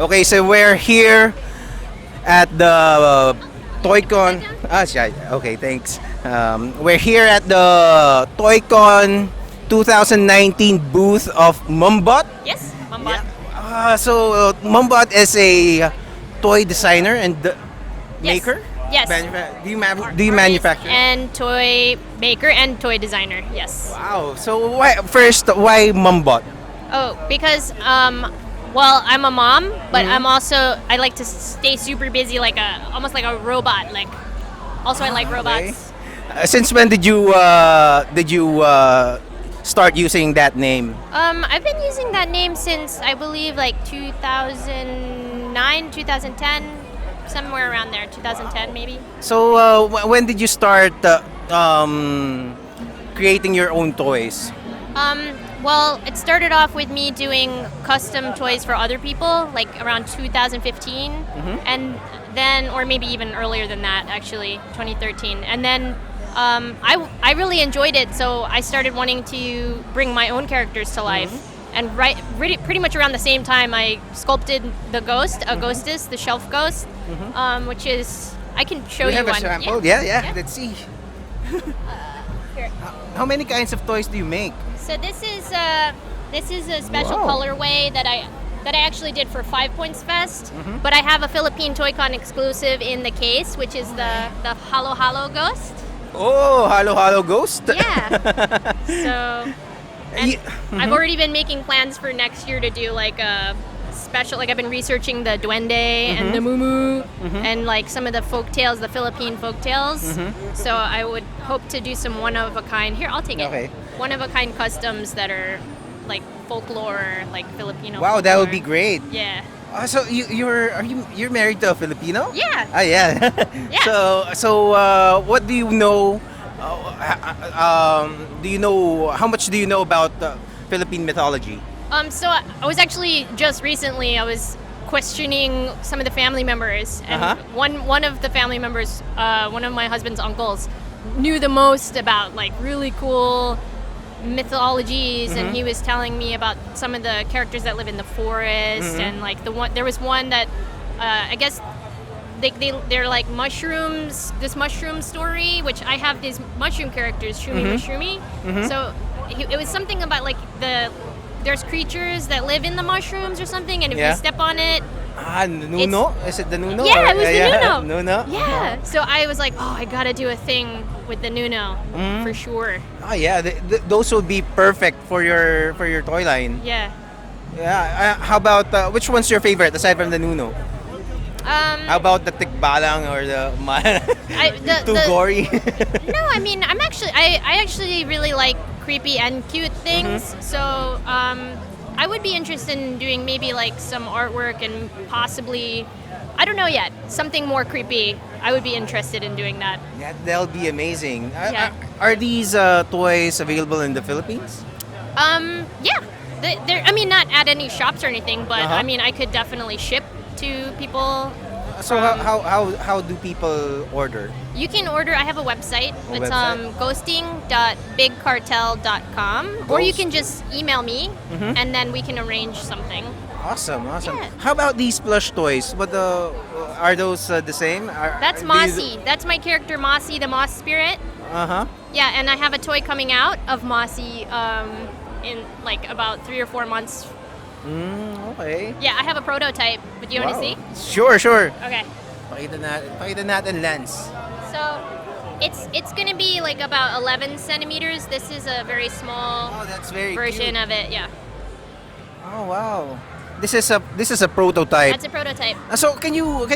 Okay, so we're here at the TOYCON. Okay, thanks. We're here at the TOYCON 2019 booth of Mumbot. Yes, Mumbot. Mumbot is a toy designer and Yes. maker. Yes. Do you manufacture? And toy maker and toy designer. Yes. Wow. So why Mumbot? Oh, because well, I'm a mom, but I like to stay super busy, like almost like a robot. Like, also I like robots. Since when did you start using that name? I've been using that name since I believe like 2009, 2010, somewhere around there, 2010 maybe. So when did you start creating your own toys? Well, it started off with me doing custom toys for other people, like around 2015, and then, or maybe even earlier than that, actually, 2013. And then I really enjoyed it, so I started wanting to bring my own characters to life. And pretty much around the same time, I sculpted the ghost, a ghostess, the shelf ghost, which is, I can show We you have a one. sample. Yeah. Let's see. Here. How many kinds of toys do you make? So this is a special colorway that I actually did for 5 Points Fest. But I have a Philippine TOYCON exclusive in the case, which is the Halo Halo Ghost. Oh, Halo Ghost. Yeah. So, and I've already been making plans for next year to do like a special. Like I've been researching the Duende and the Mumu and like some of the folk tales, the Philippine folk tales. So I would hope to do some one of a kind. Here, I'll take it. Okay. One of a kind customs that are like folklore, like Filipino. Wow, folklore. that would be great. Yeah. So you're married to a Filipino? Yeah. Ah, yeah. Yeah. So what do you know? How much do you know about Philippine mythology? So I was actually just recently I was questioning some of the family members, and one of the family members, one of my husband's uncles, knew the most about like really cool mythologies, and he was telling me about some of the characters that live in the forest, and like there was one that I guess they're like mushrooms, this mushroom story, which I have these mushroom characters, Shumi Mushroomy. So it was something about like there's creatures that live in the mushrooms or something, and if you step on it. Nuno? Is it the Nuno? Yeah, it was the Nuno. Nuno? Yeah. So I was like, I gotta do a thing with the Nuno for sure. Oh yeah, those would be perfect for your toy line. Yeah. Yeah. How about which one's your favorite aside from the Nuno? How about the Tikbalang or the too gory? No, I mean I actually really like creepy and cute things. So I would be interested in doing maybe like some artwork and possibly, I don't know yet, something more creepy. I would be interested in doing that. Yeah, that'll be amazing. Yeah. Are these toys available in the Philippines? Yeah. I mean, not at any shops or anything, but I mean, I could definitely ship to people. So how do people order? You can order. I have a website. It's ghosting.bigcartel.com, or you can just email me, and then we can arrange something. Awesome. Yeah. How about these plush toys? What are those the same? That's Mossy. That's my character Mossy, the Moss Spirit. Yeah, and I have a toy coming out of Mossy in like about 3 or 4 months. Okay. Yeah, I have a prototype. Would you want to see? Sure. Okay. Pakita natin lens. So it's gonna be like about 11 centimeters. This is a very small That's very version cute. of it. Yeah. Oh wow. This is a prototype. That's a prototype. So can you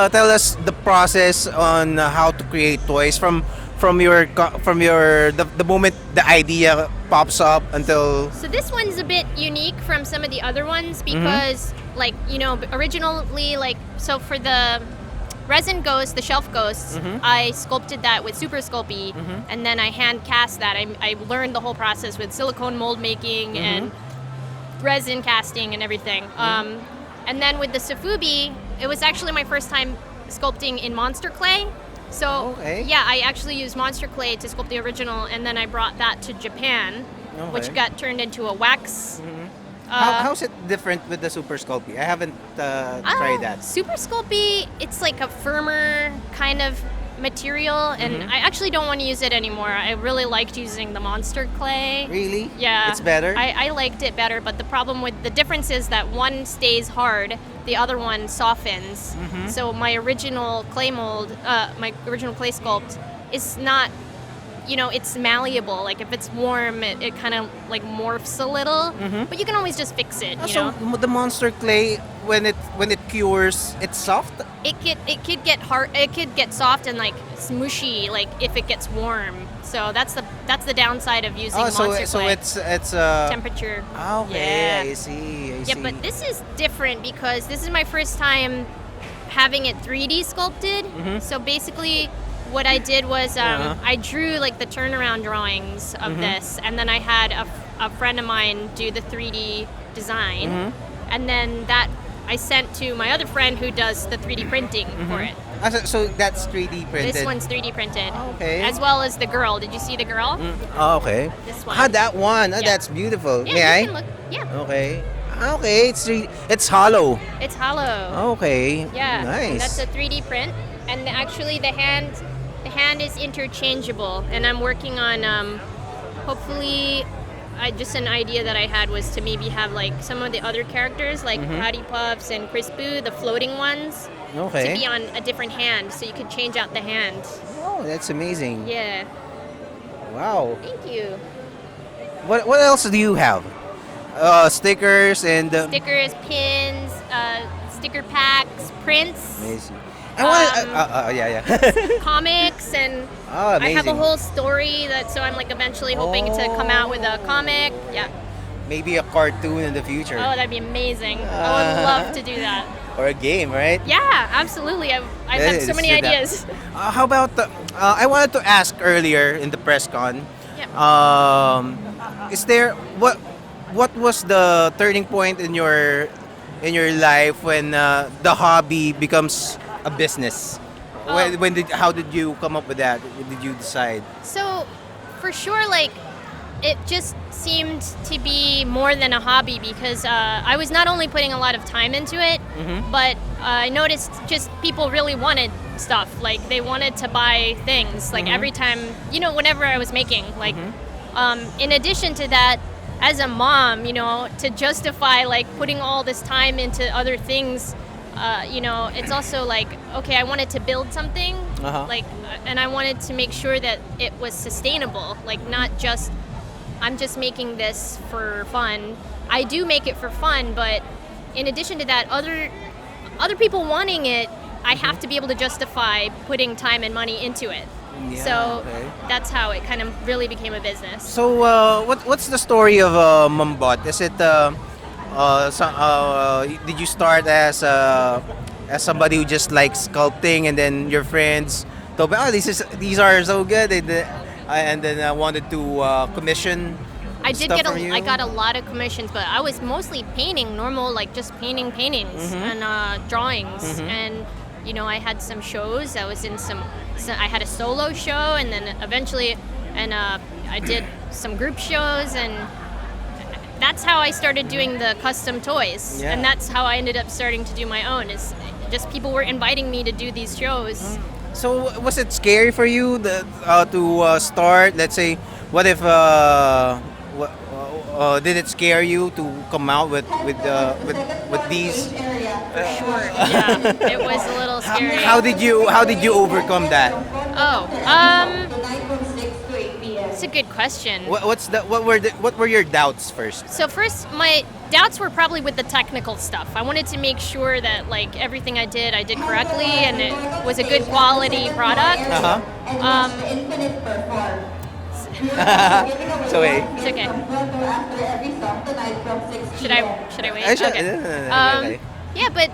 tell us the process on how to create toys from the moment the idea pops up until. So this one's a bit unique from some of the other ones because like, originally, like, so for the resin ghost, the shelf ghosts, I sculpted that with Super Sculpey, and then I hand cast that. I learned the whole process with silicone mold making and resin casting and everything. And then with the Sofubi, it was actually my first time sculpting in monster clay. So yeah, I actually used monster clay to sculpt the original, and then I brought that to Japan, which got turned into a wax How's it different with the Super Sculpey? I haven't tried that. Super Sculpey, it's like a firmer kind of material, and I actually don't want to use it anymore. I really liked using the Monster Clay. Really? Yeah. It's better? I liked it better, but the problem with the difference is that one stays hard, the other one softens. So my original clay mold, my original clay sculpt is not, it's malleable. Like if it's warm, it kind of like morphs a little, but you can always just fix it. So the Monster Clay, when it cures, it's soft? It could get hard. It could get soft and like smushy, like if it gets warm. So that's the downside of using Monster Clay. So it's temperature. Okay, Yeah. I see. Yeah, but this is different because this is my first time having it 3D sculpted. So basically, what I did was I drew like the turnaround drawings of this, and then I had a friend of mine do the 3D design, and then that I sent to my other friend who does the 3D printing for it. So that's 3D printed? This one's 3D printed. Okay. As well as the girl. Did you see the girl? Oh, okay. This one. That one. Yeah. That's beautiful. Yeah, May you I? can look. Yeah. Okay. Okay, it's hollow. It's hollow. Okay. Yeah. Nice. That's a 3D print, and actually the hand is interchangeable, and I'm working on hopefully. Just an idea that I had was to maybe have like some of the other characters like Patty Puffs and Chris Boo, the floating ones, to be on a different hand, so you could change out the hand. Oh, that's amazing. Yeah. Wow. Thank you. What else do you have? Stickers and Stickers, pins, sticker packs, prints. Amazing. Yeah. Comics, and Oh, amazing. I have a whole story so I'm like eventually hoping to come out with a comic. Yeah. Maybe a cartoon in the future. Oh, that'd be amazing. I would love to do that. Or a game, right? Yeah, absolutely. I've had so many ideas. How about I wanted to ask earlier in the press con. Yeah. Is there what was the turning point in your life when the hobby becomes a business? How did you come up with that? What did you decide? So, for sure, like, it just seemed to be more than a hobby because I was not only putting a lot of time into it, but I noticed just people really wanted stuff. Like, they wanted to buy things. Like, every time, whenever I was making. Like, in addition to that, as a mom, to justify, like, putting all this time into other things, it's also like, okay, I wanted to build something, and I wanted to make sure that it was sustainable, like not just, I'm just making this for fun. I do make it for fun, but in addition to that, other people wanting it, I have to be able to justify putting time and money into it. Yeah, so that's how it kind of really became a business. So what's the story of Mumbot? Is it did you start as somebody who just likes sculpting, and then your friends told me, these are so good, and then I wanted to commission? I got a lot of commissions, but I was mostly painting normal, like just painting paintings and drawings, and I had some shows. I was in I had a solo show, and then eventually, I did some group shows, and that's how I started doing the custom toys, and that's how I ended up starting to do my own. Is just people were inviting me to do these shows. So was it scary for you to start? Let's say, what if did it scare you to come out with these? For sure, yeah, it was a little scary. How did you overcome that? It's a good question. What were your doubts first? So first, my doubts were probably with the technical stuff. I wanted to make sure that like everything I did correctly, and it was a good quality product. So wait. It's okay. Should I wait? Okay. Yeah, but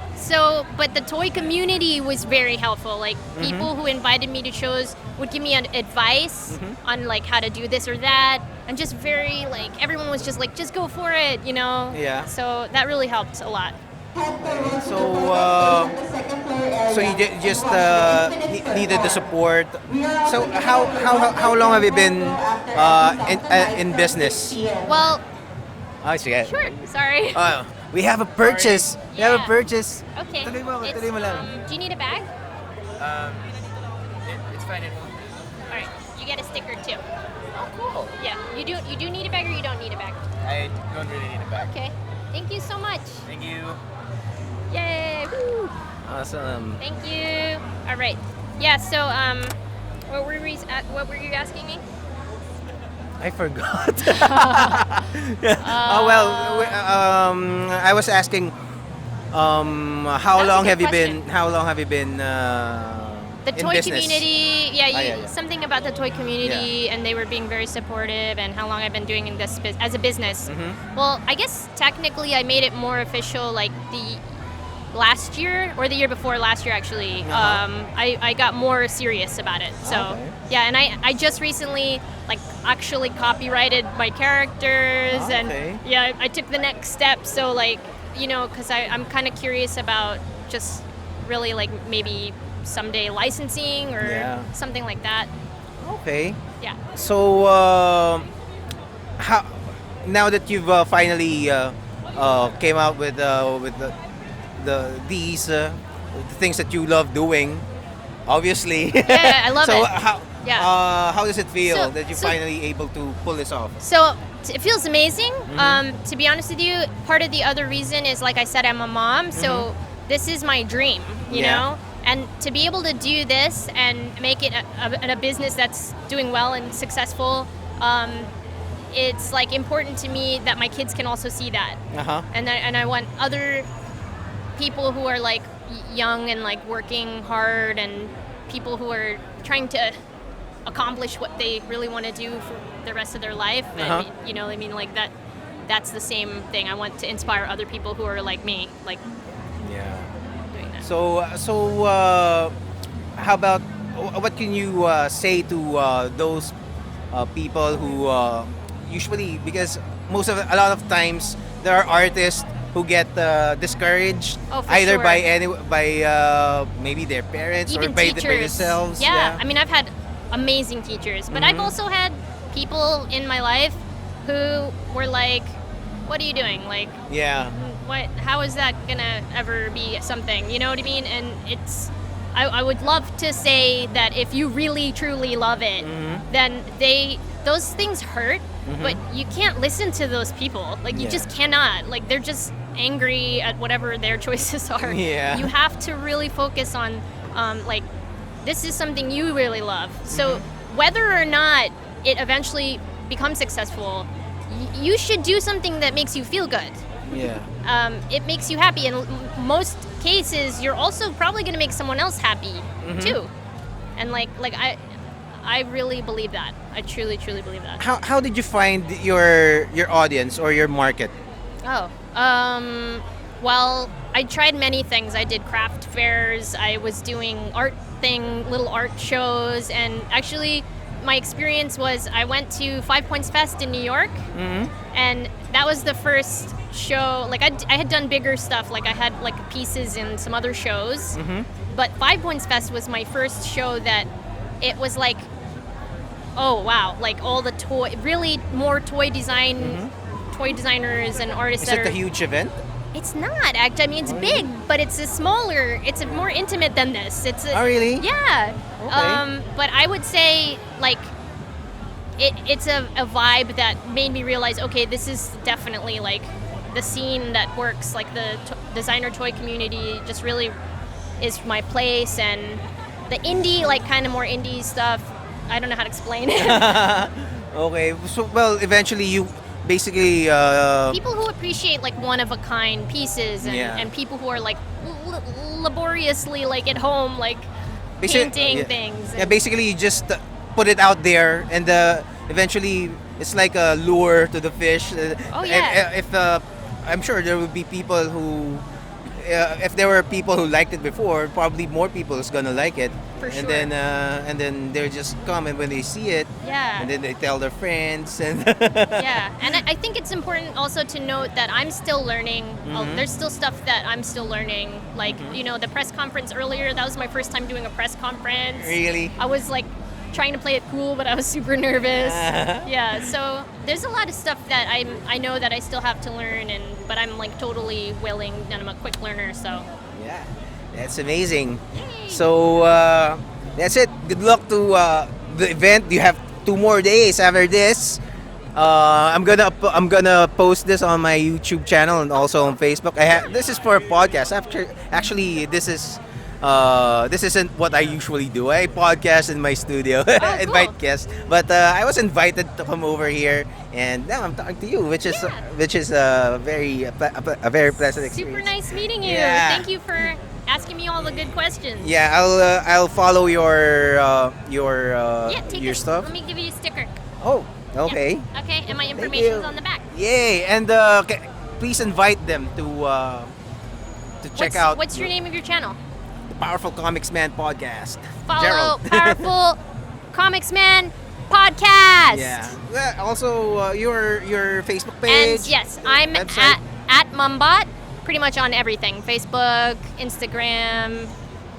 the toy community was very helpful. Like people who invited me to shows would give me advice on like how to do this or that, and just very like everyone was just like, just go for it, Yeah. So that really helped a lot. So you just needed the support. So how long have you been in business? Well, Oh, sige. Sure. Sorry. We have a purchase. We have a Yeah. purchase. Okay. Tuloy mo, It's, tuloy mo lang. do you need a bag? It's fine. All right. You get a sticker too. Oh, cool. Yeah. You do need a bag or you don't need a bag? I don't really need a bag. Okay. Thank you so much. Thank you. Yay. Woo. Awesome. Thank you. All right. Yeah. So what were you asking me? I forgot. I was asking, how That's a long good have you question. been? How long have you been The in toy business? community, yeah, yeah. something about the toy community, and they were being very supportive, and how long I've been doing in this as a business. Mm-hmm. Well, I guess technically I made it more official like the last year or the year before last year actually. I got more serious about it. So Okay. yeah, and I just recently like actually copyrighted my characters, and Okay. yeah, I took the next step. So like because I'm kind of curious about just really like maybe someday licensing or Yeah. something like that. Okay. Yeah. So, how now that you've finally came out with these the things that you love doing, obviously. Yeah, I love so it. how does it feel So- that you're so- finally able to pull this off? So it feels amazing. Mm-hmm. To be honest with you, part of the other reason is like I said, I'm a mom, so this is my dream, you Mm-hmm. Yeah. know. And to be able to do this and make it a business that's doing well and successful, it's like important to me that my kids can also see that. And I want other people who are like young and like working hard, and people who are trying to accomplish what they really want to do for the rest of their life. And, I mean, like that's the same thing. I want to inspire other people who are like me, like Yeah. doing that. So how about what can you say to those people who usually, because a lot of times there are artists who get discouraged Oh, for either sure. by maybe their parents Even or by teachers. themselves. Yeah, I mean, I've had amazing teachers, but I've also had people in my life who were like, "What are you doing? Like, Yeah. what? How is that gonna ever be something?" You know what I mean? And I would love to say that if you really truly love it, then those things hurt, but you can't listen to those people. Like you Yeah. just cannot. Like they're just angry at whatever their choices are. Yeah. You have to really focus on like this is something you really love. So whether or not it eventually becomes successful, you should do something that makes you feel good. Yeah. It makes you happy, and most cases you're also probably going to make someone else happy too. And like I really believe that. I truly believe that. How did you find your audience or your market? Oh, well, I tried many things. I did craft fairs. I was doing little art shows, and actually, my experience was I went to 5 Points Fest in New York, and that was the first show. Like I had done bigger stuff. Like I had like pieces in some other shows, but 5 Points Fest was my first show that it was like, oh wow, like all the really more toy designers and artists. Is that it are, a huge event? It's not actually. I mean, it's big, but it's it's more intimate than this. Oh, really? Yeah. Okay. But I would say like it's a vibe that made me realize, okay, this is definitely like the scene that works. Like the designer toy community just really is my place, and the indie, like kind of more indie stuff. I don't know how to explain it. Okay. So eventually you basically People who appreciate like one of a kind pieces, and, Yeah. and people who are like laboriously like at home like painting things. Yeah, basically you just put it out there, and eventually it's like a lure to the fish. Oh, yeah. If I'm sure there would be people who, if there were people who liked it before, probably more people is gonna like it. For and sure. And then they'll just come, and when they see it, Yeah. and then they tell their friends, and Yeah, and I think it's important also to note that I'm still learning. There's still stuff that I'm still learning. Like, the press conference earlier, that was my first time doing a press conference. Really? I was like trying to play it cool, but I was super nervous. Yeah, so there's a lot of stuff that I know that I still have to learn, but I'm like totally willing, and I'm a quick learner. So Yeah, that's amazing. Yay. So that's it. Good luck to the event. You have 2 more days after this. I'm gonna post this on my YouTube channel and also on Facebook. This is for a podcast. Actually, this isn't what I usually do. I podcast in my studio, cool. invite guests. But I was invited to come over here, and now I'm talking to you, which is a very pleasant experience. super nice meeting you. Yeah. Thank you for asking me all the good questions. Yeah, I'll follow your Take stuff. Let me give you a sticker. Oh, okay. Yeah. Okay, and my you. information's on the back. Yay! And please invite them to check out. What's your name of your channel? The Powerful Komiksman podcast. Follow Gerald. Powerful Komiksman podcast. Yeah. Also, your Facebook page. And yes, I'm website. at Mumbot, pretty much on everything: Facebook, Instagram.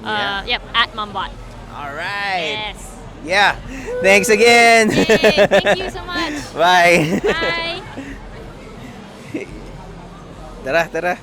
Yep, at Mumbot. All right. Yes. Yeah. Thanks again. Yay, thank you so much. Bye. Bye. Tara.